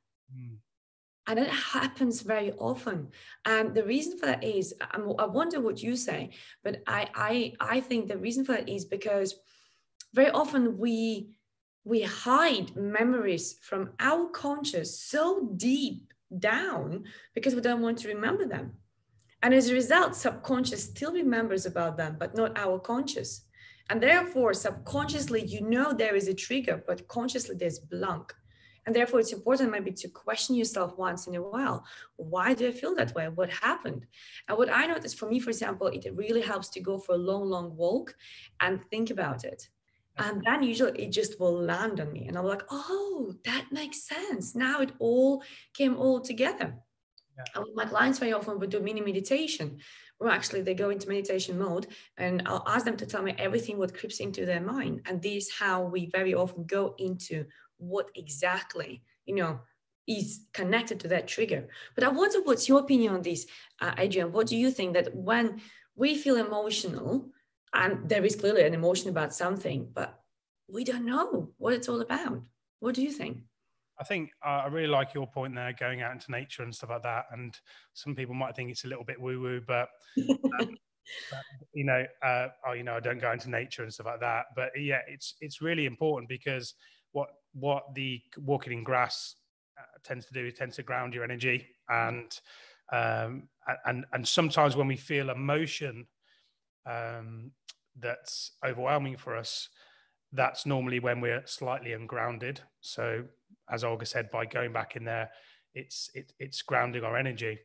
And it happens very often. And the reason for that is, I wonder what you say, but I think the reason for that is because very often we hide memories from our conscious so deep down because we don't want to remember them. And as a result, subconscious still remembers about them, but not our conscious. And therefore, subconsciously, there is a trigger, but consciously there's blank. And therefore, it's important maybe to question yourself once in a while. Why do I feel that way? What happened? And what I noticed for me, for example, it really helps to go for a long, long walk and think about it. And then usually it just will land on me. And I'm like, oh, that makes sense. Now it all came all together. Yeah. And with my clients, very often we do mini meditation, where actually they go into meditation mode, and I'll ask them to tell me everything what creeps into their mind. And this is how we very often go into what exactly, is connected to that trigger. But I wonder, what's your opinion on this, Adrian? What do you think that when we feel emotional, and there is clearly an emotion about something, but we don't know what it's all about? What do you think? I think I really like your point there, going out into nature and stuff like that. And some people might think it's a little bit woo-woo, but I don't go into nature and stuff like that. But yeah, it's really important, because what the walking in grass tends to do, it tends to ground your energy. And sometimes when we feel emotion that's overwhelming for us, that's normally when we're slightly ungrounded. So as Olga said, by going back in there, it's grounding our energy.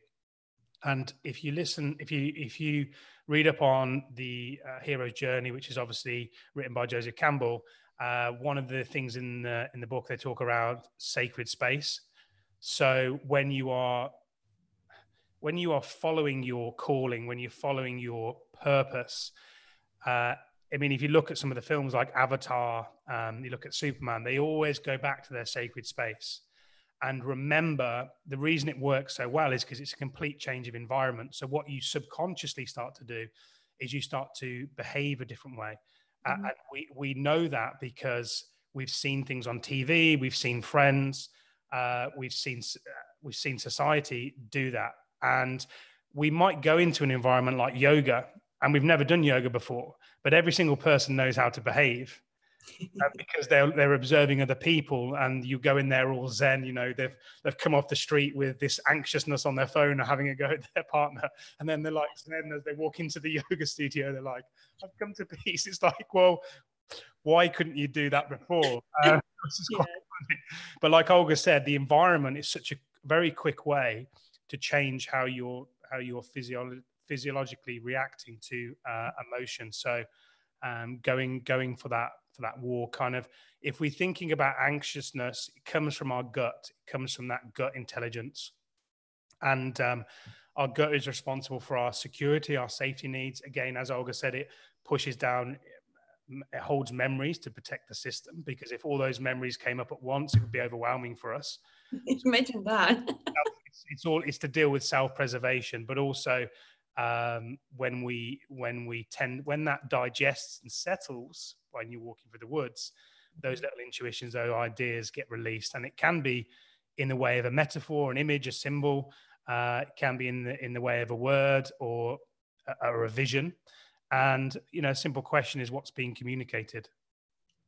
And if you read up on the hero's journey, which is obviously written by Joseph Campbell, one of the things in the book, they talk around sacred space. So when you are following your calling, when you're following your purpose, if you look at some of the films like Avatar, you look at Superman, they always go back to their sacred space. And remember, the reason it works so well is because it's a complete change of environment. So what you subconsciously start to do is you start to behave a different way. Mm-hmm. And we know that because we've seen things on TV, we've seen friends, we've seen society do that. And we might go into an environment like yoga, and we've never done yoga before, but every single person knows how to behave because they're observing other people. And you go in there all zen, they've come off the street with this anxiousness on their phone or having a go at their partner, and then they're like zen as they walk into the yoga studio. They're like, I've come to peace. It's like, well, why couldn't you do that before? This is quite funny. But like Olga said, the environment is such a very quick way to change how you're physiologically reacting to emotion. So going for that walk. Kind of, if we're thinking about anxiousness, it comes from our gut. It comes from that gut intelligence, and our gut is responsible for our security, our safety needs. Again, as Olga said, it pushes down. It holds memories to protect the system, because if all those memories came up at once, it would be overwhelming for us. Imagine that. It's to deal with self-preservation, but also when that digests and settles when you're walking through the woods, those little intuitions, those ideas get released, and it can be in the way of a metaphor, an image, a symbol. It can be in the way of a word or a vision. And, a simple question is, what's being communicated?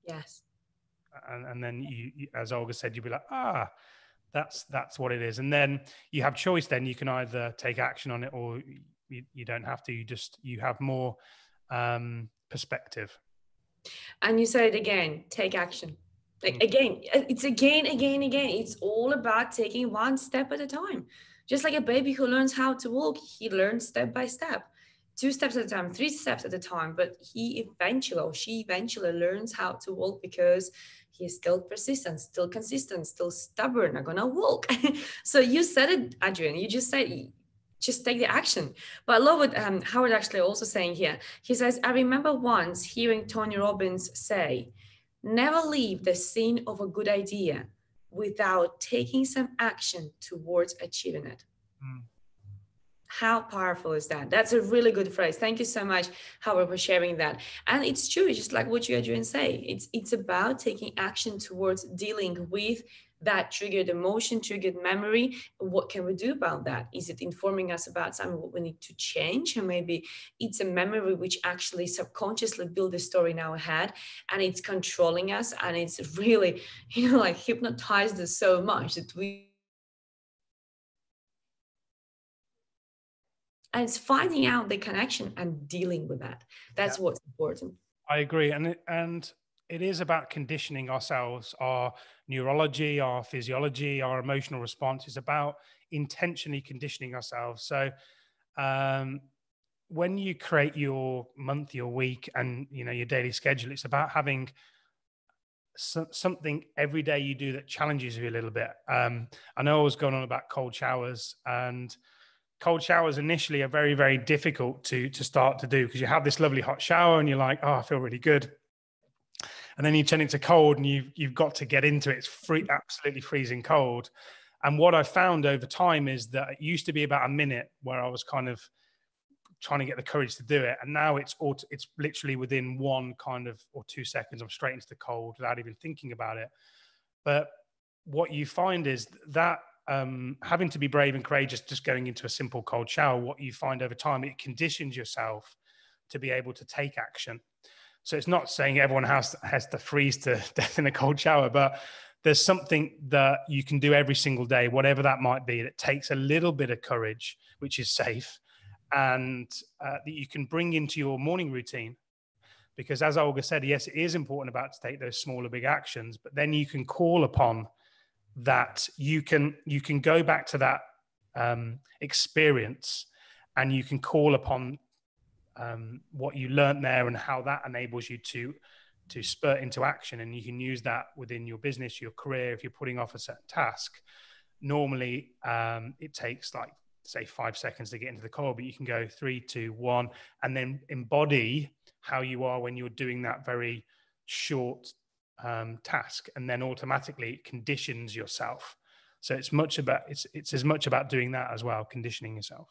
Yes. And then you, as Olga said, you'd be like, that's what it is. And then you have choice. Then you can either take action on it, or you don't have to. You have more perspective. And you said it again, take action. Again, it's again. It's all about taking one step at a time. Just like a baby who learns how to walk, he learns step by step. 2 steps at a time, 3 steps at a time, but she eventually learns how to walk, because he is still persistent, still consistent, still stubborn. I'm gonna walk. So you said it, Adrian. You just said, just take the action. But I love what Howard actually also saying here. He says, I remember once hearing Tony Robbins say, never leave the scene of a good idea without taking some action towards achieving it. How powerful is that? That's a really good phrase. Thank you so much, Howard, for sharing that. And it's true, it's just like what you, Adrian, say. It's about taking action towards dealing with that triggered emotion, triggered memory. What can we do about that? Is it informing us about something what we need to change? Or maybe it's a memory which actually subconsciously build a story in our head, and it's controlling us, and it's really, like hypnotized us so much that and it's finding out the connection and dealing with that. That's what's important. I agree. And it is about conditioning ourselves, our neurology, our physiology, our emotional response. Is about intentionally conditioning ourselves. So when you create your month, your week, and your daily schedule, it's about having something every day you do that challenges you a little bit. I know I was going on about cold showers, and cold showers initially are very, very difficult to start to do, because you have this lovely hot shower and you're like, oh, I feel really good. And then you turn it to cold, and you've got to get into it. It's absolutely freezing cold. And what I found over time is that it used to be about a minute where I was kind of trying to get the courage to do it. And now it's literally within 1 or 2 seconds, I'm straight into the cold without even thinking about it. But what you find is that having to be brave and courageous, just going into a simple cold shower, what you find over time, it conditions yourself to be able to take action. So it's not saying everyone has to freeze to death in a cold shower, but there's something that you can do every single day, whatever that might be. It takes a little bit of courage, which is safe, and that you can bring into your morning routine. Because as Olga said, yes, it is important to take those smaller, big actions, but then you can call upon that. You can go back to that experience, and you can call upon what you learned there and how that enables you to spurt into action. And you can use that within your business, your career. If you're putting off a certain task, normally it takes say 5 seconds to get into the call, but you can go 3, 2, 1, and then embody how you are when you're doing that very short task, and then automatically it conditions yourself. So it's as much about doing that as well, conditioning yourself.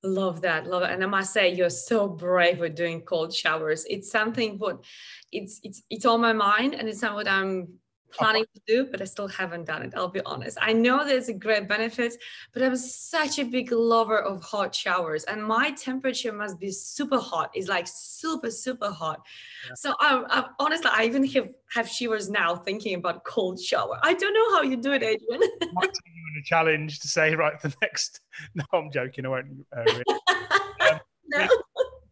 Love that. And I must say, you're so brave with doing cold showers. It's something what it's on my mind, and it's something what I'm planning to do, but I still haven't done it. I'll be honest. I know there's a great benefit, but I'm such a big lover of hot showers, and my temperature must be super hot. It's like super, super hot. Yeah. So I honestly, I even have shivers now thinking about cold shower. I don't know how you do it, Adrian. I might take you in a challenge to say, right, the next. No, I'm joking. I won't. Really. No.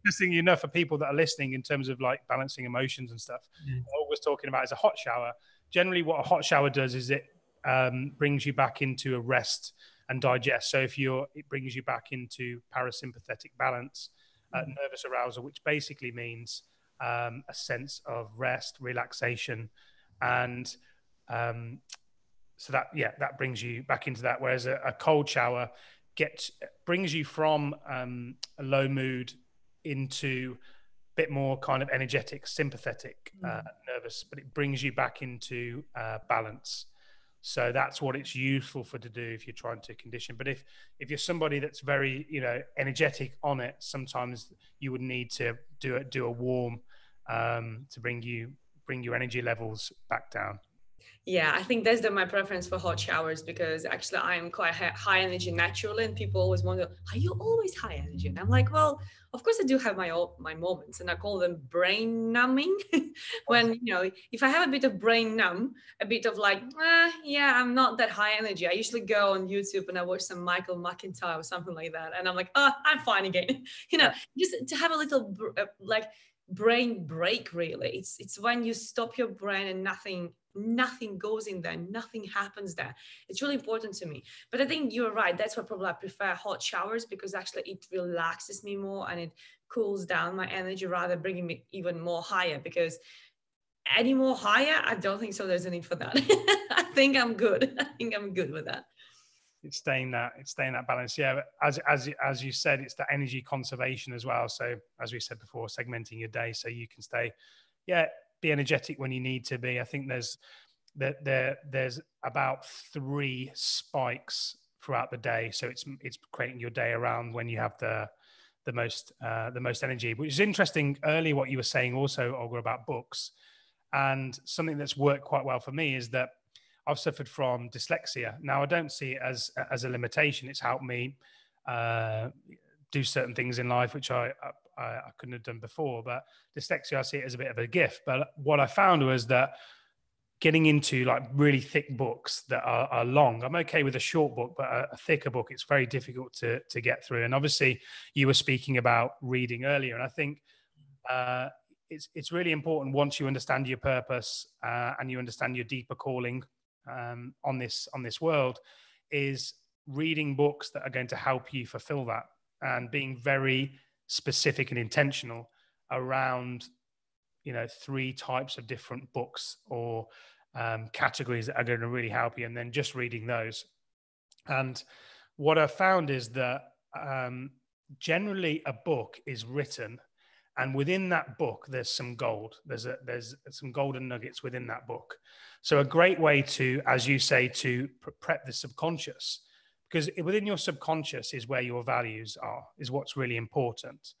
Interesting enough, for people that are listening, in terms of balancing emotions and stuff, what we're talking about is a hot shower. Generally, what a hot shower does is it brings you back into a rest and digest. So it brings you back into parasympathetic balance, nervous arousal, which basically means a sense of rest, relaxation, and so that brings you back into that. Whereas a cold shower brings you from a low mood into a bit more kind of energetic, sympathetic, nervous, but it brings you back into balance. So that's what it's useful for to do if you're trying to condition. But if you're somebody that's very, energetic on it, sometimes you would need to do a warm to bring your energy levels back down. Yeah, I think that's my preference for hot showers, because actually I'm quite high energy naturally, and people always wonder, are you always high energy? And I'm like, well, of course I do have my moments, and I call them brain numbing. When, if I have a bit of brain numb, a bit of like, yeah, I'm not that high energy, I usually go on YouTube and I watch some Michael McIntyre or something like that, and I'm like, I'm fine again. Just to have a little brain break. Really, it's when you stop your brain and nothing goes in there, nothing happens there. It's really important to me. But I think you're right, that's why probably I prefer hot showers, because actually it relaxes me more and it cools down my energy rather than bringing me even more higher, because any more higher, I don't think so there's a need for that. I think I'm good with that. It's staying that balance. Yeah, as you said, it's the energy conservation as well. So as we said before, segmenting your day so you can be energetic when you need to be. I think there's about 3 spikes throughout the day, so it's creating your day around when you have the most energy. Which is interesting. Earlier, what you were saying also, Olga, about books, and something that's worked quite well for me is that I've suffered from dyslexia. Now, I don't see it as a limitation. It's helped me do certain things in life which I couldn't have done before. But dyslexia, I see it as a bit of a gift. But what I found was that getting into like really thick books that are long, I'm okay with a short book, but a thicker book, it's very difficult to get through. And obviously, you were speaking about reading earlier, and I think it's really important once you understand your purpose and you understand your deeper calling on this world, is reading books that are going to help you fulfill that, and being very specific and intentional around 3 types of different books or categories that are going to really help you, and then just reading those. And what I found is that generally a book is written, and within that book, there's some gold. There's some golden nuggets within that book. So a great way to, as you say, to prep the subconscious, because within your subconscious is where your values are, is what's really important.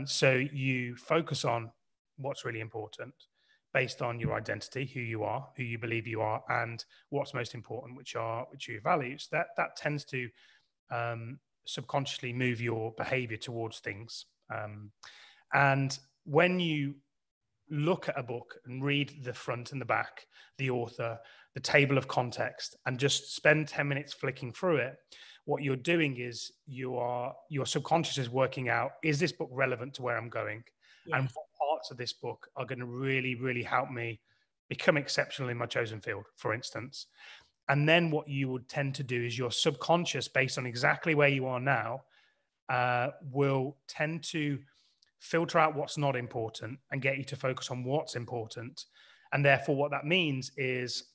So you focus on what's really important based on your identity, who you are, who you believe you are, and what's most important, which are your values. That tends to subconsciously move your behavior towards things. And when you look at a book and read the front and the back, the author, the table of context, and just spend 10 minutes flicking through it, what you're doing is your subconscious is working out, is this book relevant to where I'm going? Yeah. And what parts of this book are going to really, really help me become exceptional in my chosen field, for instance. And then what you would tend to do is your subconscious, based on exactly where you are now, will tend to filter out what's not important and get you to focus on what's important. And therefore, what that means is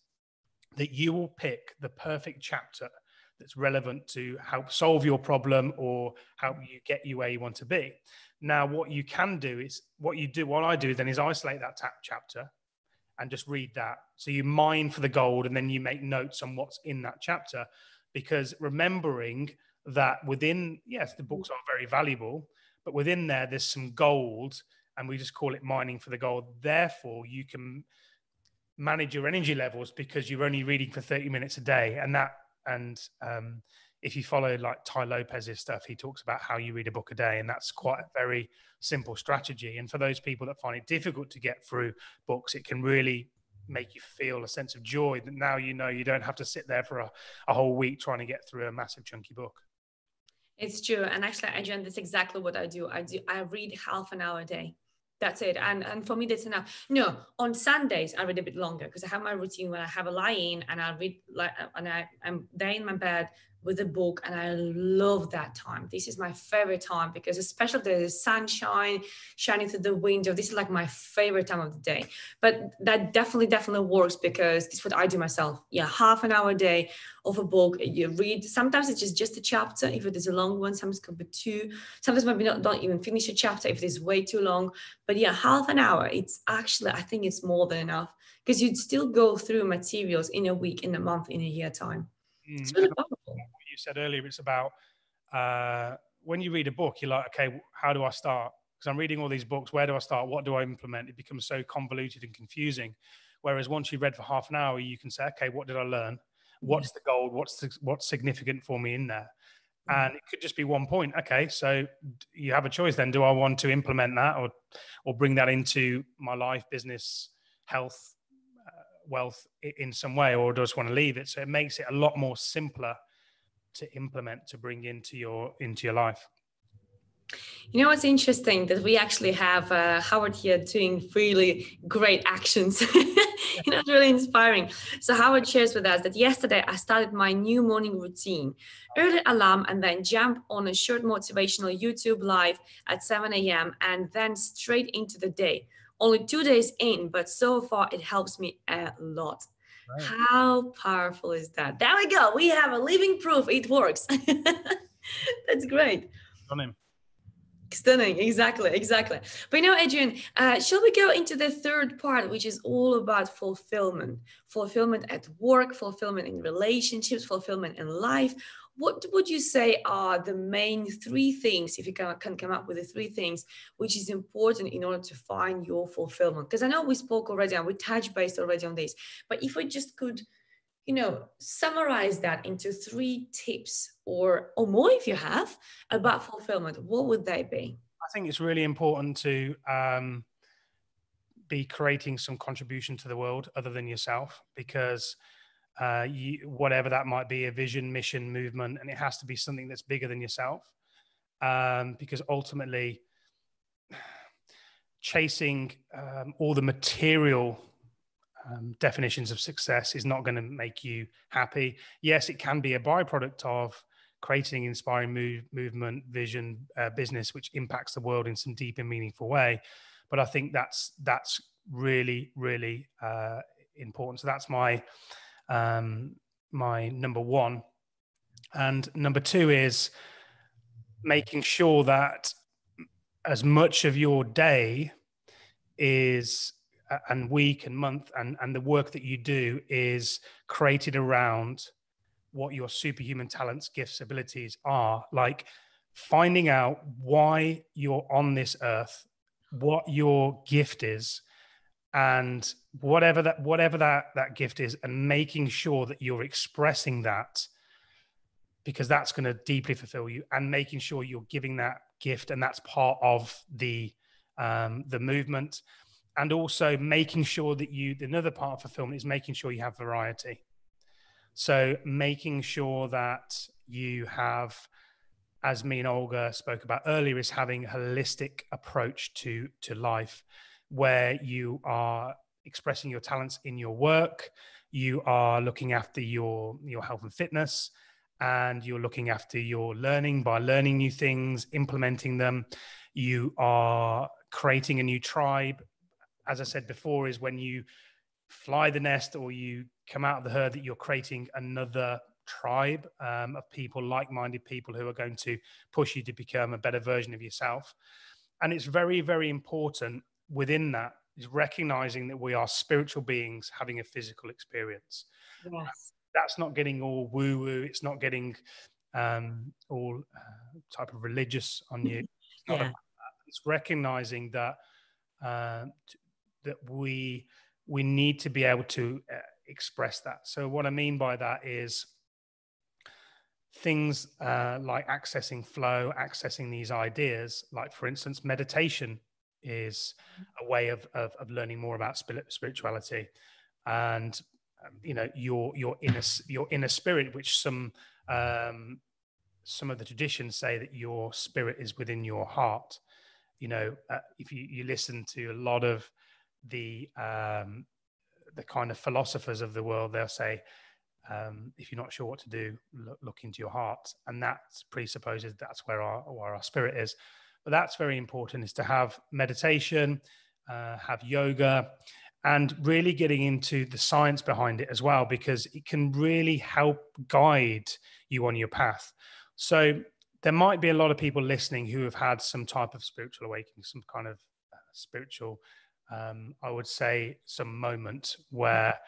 that you will pick the perfect chapter that's relevant to help solve your problem or help you get you where you want to be. Now, what you can do is what I do then is isolate that chapter and just read that. So you mine for the gold, and then you make notes on what's in that chapter, because remembering that within, yes, the books are very valuable, but within there's some gold, and we just call it mining for the gold. Therefore, you can manage your energy levels because you're only reading for 30 minutes a day. And if you follow like Tai Lopez's stuff, he talks about how you read a book a day, and that's quite a very simple strategy. And for those people that find it difficult to get through books, it can really make you feel a sense of joy that now you don't have to sit there for a whole week trying to get through a massive chunky book. It's true. And actually, Adrian, that's exactly what I do. I read half an hour a day. That's it. And for me, that's enough. No, on Sundays, I read a bit longer because I have my routine when I have a lie-in and I read, I'm there in my bed with a book, and I love that time. This is my favorite time because especially the sunshine shining through the window, this is like my favorite time of the day. But that definitely works because this is what I do myself. Yeah, half an hour a day of a book you read. Sometimes it's just a chapter if it is a long one, sometimes it could be two, sometimes maybe not, don't even finish a chapter if it is way too long. But yeah, half an hour, it's actually, I think it's more than enough because you'd still go through materials in a week, in a month, in a year time. It's really powerful. What you said earlier, it's about when you read a book, you're like, okay, how do I start? Because I'm reading all these books. Where do I start? What do I implement? It becomes so convoluted and confusing. Whereas once you've read for half an hour, you can say, okay, what did I learn? What's the goal? What's significant for me in there? And it could just be one point. Okay, so you have a choice then. Do I want to implement that or bring that into my life, business, health, wealth in some way, or do I just want to leave it? So it makes it a lot more simpler to implement, to bring into your life. You know what's interesting? That we actually have Howard here doing really great actions. You know, it's really inspiring. So Howard shares with us that yesterday I started my new morning routine. Early alarm and then jump on a short motivational YouTube live at 7 a.m. and then straight into the day. Only 2 days in, but so far it helps me a lot. Right. How powerful is that? There we go. We have a living proof it works. That's great. Stunning. Exactly. But you know, Adrian, shall we go into the third part, which is all about fulfillment at work, fulfillment in relationships, fulfillment in life? What would you say are the main three things, if you can come up with the three things, which is important in order to find your fulfillment? Because I know we spoke already and we touched base already on this, but if we just could, you know, summarize that into 3 tips or more, if you have, about fulfillment, what would they be? I think it's really important to be creating some contribution to the world other than yourself, because whatever that might be, a vision, mission, movement, and it has to be something that's bigger than yourself, because ultimately chasing all the material definitions of success is not going to make you happy. Yes, it can be a byproduct of creating inspiring movement, vision, business, which impacts the world in some deep and meaningful way. But I think that's really, really important. So that's my my number one. And number 2 is making sure that as much of your day is and week and month and the work that you do is created around what your superhuman talents, gifts, abilities are. Like finding out why you're on this earth, what your gift is, and whatever that gift is, and making sure that you're expressing that, because that's going to deeply fulfill you, and making sure you're giving that gift, and that's part of the movement. And also making sure that another part of fulfillment is making sure you have variety. So making sure that you have, as me and Olga spoke about earlier, is having a holistic approach to life, where you are expressing your talents in your work, you are looking after your health and fitness, and you're looking after your learning by learning new things, implementing them. You are creating a new tribe. As I said before, is when you fly the nest or you come out of the herd, that you're creating another tribe of people, like-minded people who are going to push you to become a better version of yourself. And it's very, very important within that is recognizing that we are spiritual beings having a physical experience. Yes. That's not getting all woo-woo. It's not getting all type of religious on you. It's not about that. It's recognizing that that we need to be able to express that. So what I mean by that is things like accessing flow, accessing these ideas. Like, for instance, meditation is a way of learning more about spirituality, and you know, your inner spirit, which some of the traditions say that your spirit is within your heart. You know, if you listen to a lot of the kind of philosophers of the world, they'll say if you're not sure what to do, look into your heart. And that presupposes that's where our spirit is. But that's very important, is to have meditation, have yoga, and really getting into the science behind it as well, because it can really help guide you on your path. So there might be a lot of people listening who have had some type of spiritual awakening, some kind of spiritual, I would say, some moment where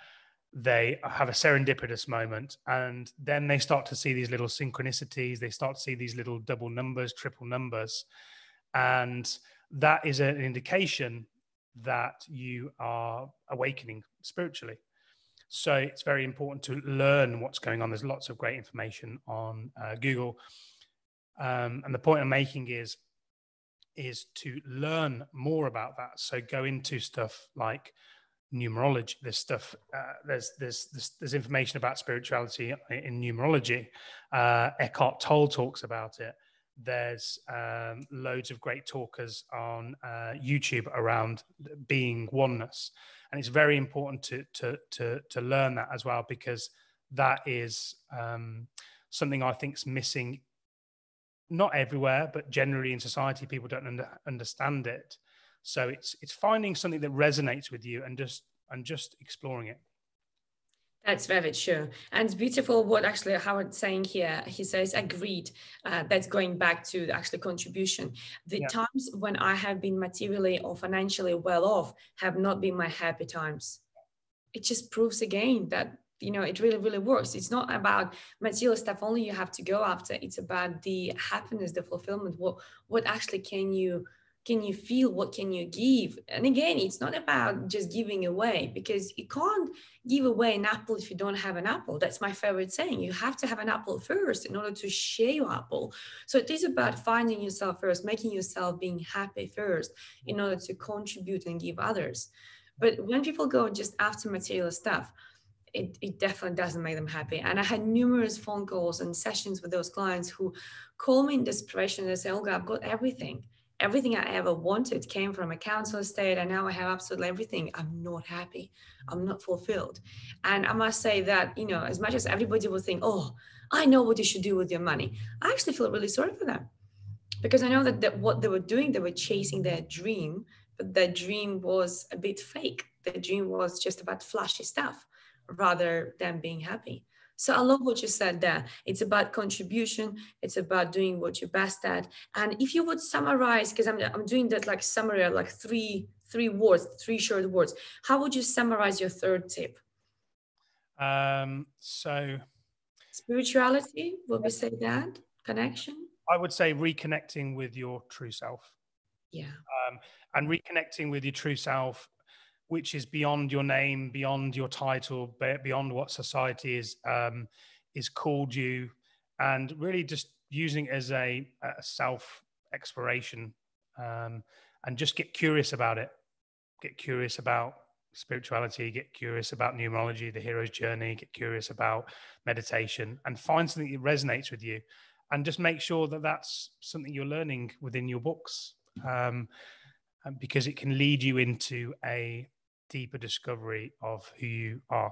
they have a serendipitous moment, and then they start to see these little synchronicities. They start to see these little double numbers, triple numbers. And that is an indication that you are awakening spiritually. So it's very important to learn what's going on. There's lots of great information on Google. And the point I'm making is to learn more about that. So go into stuff like numerology. There's stuff, there's information about spirituality in numerology. Eckhart Tolle talks about it. There's loads of great talkers on YouTube around being oneness, and it's very important to learn that as well, because that is something I think is missing, not everywhere, but generally in society. People don't understand it. So it's finding something that resonates with you and just exploring it. That's very true. And it's beautiful what actually Howard's saying here. He says, agreed. That's going back to the actual contribution. The times when I have been materially or financially well off have not been my happy times. It just proves again that, it really, really works. It's not about material stuff only you have to go after. It's about the happiness, the fulfillment. What actually can you feel? What can you give? And again, it's not about just giving away, because you can't give away an apple if you don't have an apple. That's my favorite saying. You have to have an apple first in order to share your apple. So it is about finding yourself first, making yourself being happy first in order to contribute and give others. But when people go just after material stuff, it definitely doesn't make them happy. And I had numerous phone calls and sessions with those clients who call me in desperation and say, Olga, I've got everything. Everything I ever wanted came from a council estate, and now I have absolutely everything. I'm not happy. I'm not fulfilled. And I must say that, as much as everybody will think, oh, I know what you should do with your money, I actually feel really sorry for them, because I know that what they were doing, they were chasing their dream, but their dream was a bit fake. Their dream was just about flashy stuff rather than being happy. So I love what you said there. It's about contribution. It's about doing what you're best at. And if you would summarize, because I'm doing that like summary, like three short words. How would you summarize your third tip? So spirituality, would we say that? Connection? I would say reconnecting with your true self. Yeah. And reconnecting with your true self, which is beyond your name, beyond your title, beyond what society is called you, and really just using it as a self-exploration, and just get curious about it. Get curious about spirituality, get curious about numerology, the hero's journey, get curious about meditation, and find something that resonates with you, and just make sure that that's something you're learning within your books, because it can lead you into a deeper discovery of who you are.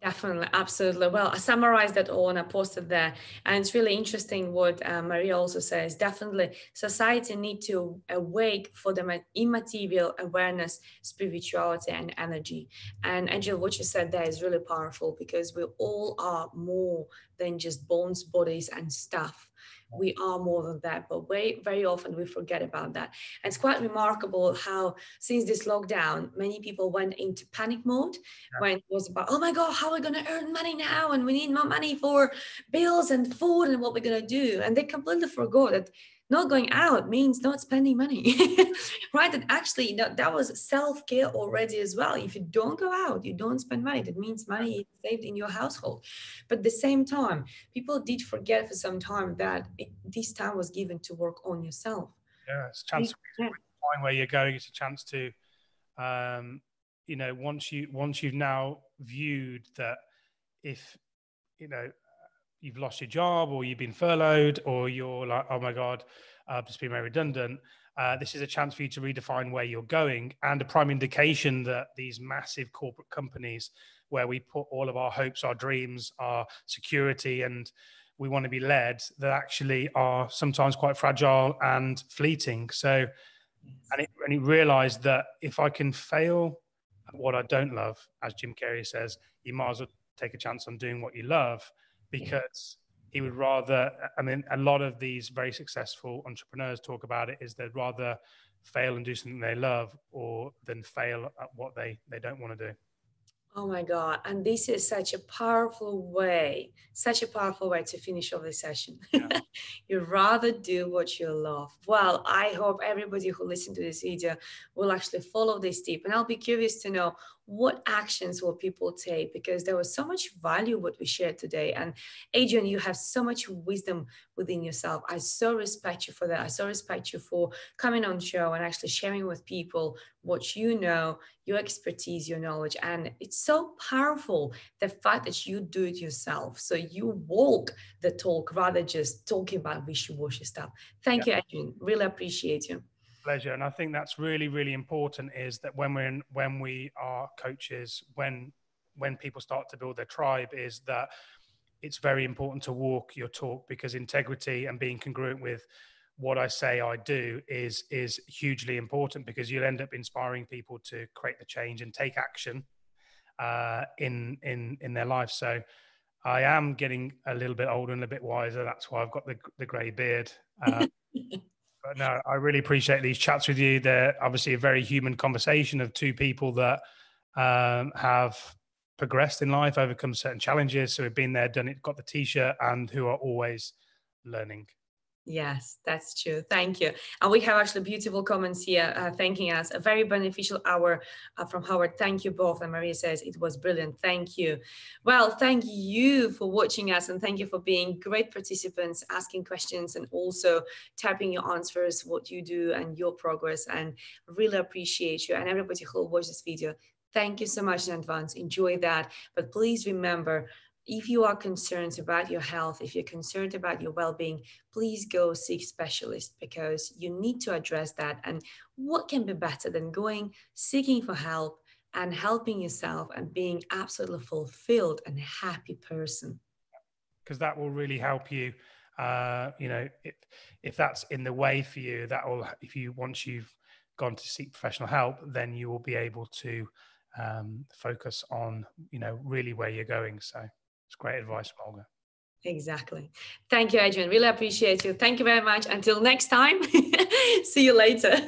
Definitely, absolutely. Well, I summarized that all and I posted there. And it's really interesting what Maria also says. Definitely, society need to awake for the immaterial awareness, spirituality, and energy. And Angel, what you said there is really powerful, because we all are more than just bones, bodies, and stuff. We are more than that, but very often we forget about that. And it's quite remarkable how since this lockdown, many people went into panic mode when it was about, oh my God, how are we going to earn money now? And we need more money for bills and food and what we're going to do. And they completely forgot that not going out means not spending money, right? And actually that was self-care already as well. If you don't go out, you don't spend money. That means money is saved in your household. But at the same time, people did forget for some time that this time was given to work on yourself. Yeah, it's a chance to find where you're going. It's a chance to, once you've now viewed that, if, you've lost your job, or you've been furloughed, or you're like, oh my God, I've just been made redundant. This is a chance for you to redefine where you're going, and a prime indication that these massive corporate companies where we put all of our hopes, our dreams, our security, and we want to be led, that actually are sometimes quite fragile and fleeting. So, and he realized that if I can fail at what I don't love, as Jim Carrey says, you might as well take a chance on doing what you love, because he would rather, I mean, a lot of these very successful entrepreneurs talk about it, is they'd rather fail and do something they love or than fail at what they don't want to do. Oh my God. And this is such a powerful way to finish off the session. Yeah. You'd rather do what you love. Well, I hope everybody who listened to this video will actually follow this tip. And I'll be curious to know what actions will people take, because there was so much value what we shared today. And Adrian, you have so much wisdom within yourself. I so respect you for that. I so respect you for coming on the show and actually sharing with people what you know, your expertise, your knowledge. And it's so powerful, the fact that you do it yourself. So you walk the talk rather just talking about wishy-washy stuff. Thank you, Adrian. Really appreciate you. Pleasure. And I think that's really, really important, is that when we are coaches, when people start to build their tribe, is that it's very important to walk your talk, because integrity and being congruent with what I say I do is hugely important, because you'll end up inspiring people to create the change and take action in their life. So I am getting a little bit older and a bit wiser. That's why I've got the grey beard. But no, I really appreciate these chats with you. They're obviously a very human conversation of two people that have progressed in life, overcome certain challenges, so have been there, done it, got the t-shirt, and who are always learning. Yes, that's true. Thank you. And we have actually beautiful comments here thanking us. A very beneficial hour from Howard. Thank you both. And Maria says it was brilliant. Thank you. Well, thank you for watching us, and thank you for being great participants, asking questions, and also typing your answers, what you do and your progress. And really appreciate you. And everybody who will watch this video, thank you so much in advance. Enjoy that. But please remember, if you are concerned about your health, if you're concerned about your well-being, please go seek specialists, because you need to address that. And what can be better than going, seeking for help and helping yourself and being absolutely fulfilled and a happy person? Because that will really help you. If that's in the way for you, that will, once you've gone to seek professional help, then you will be able to focus on, really where you're going. So it's great advice from Olga. Exactly. Thank you, Adrian. Really appreciate you. Thank you very much. Until next time. See you later.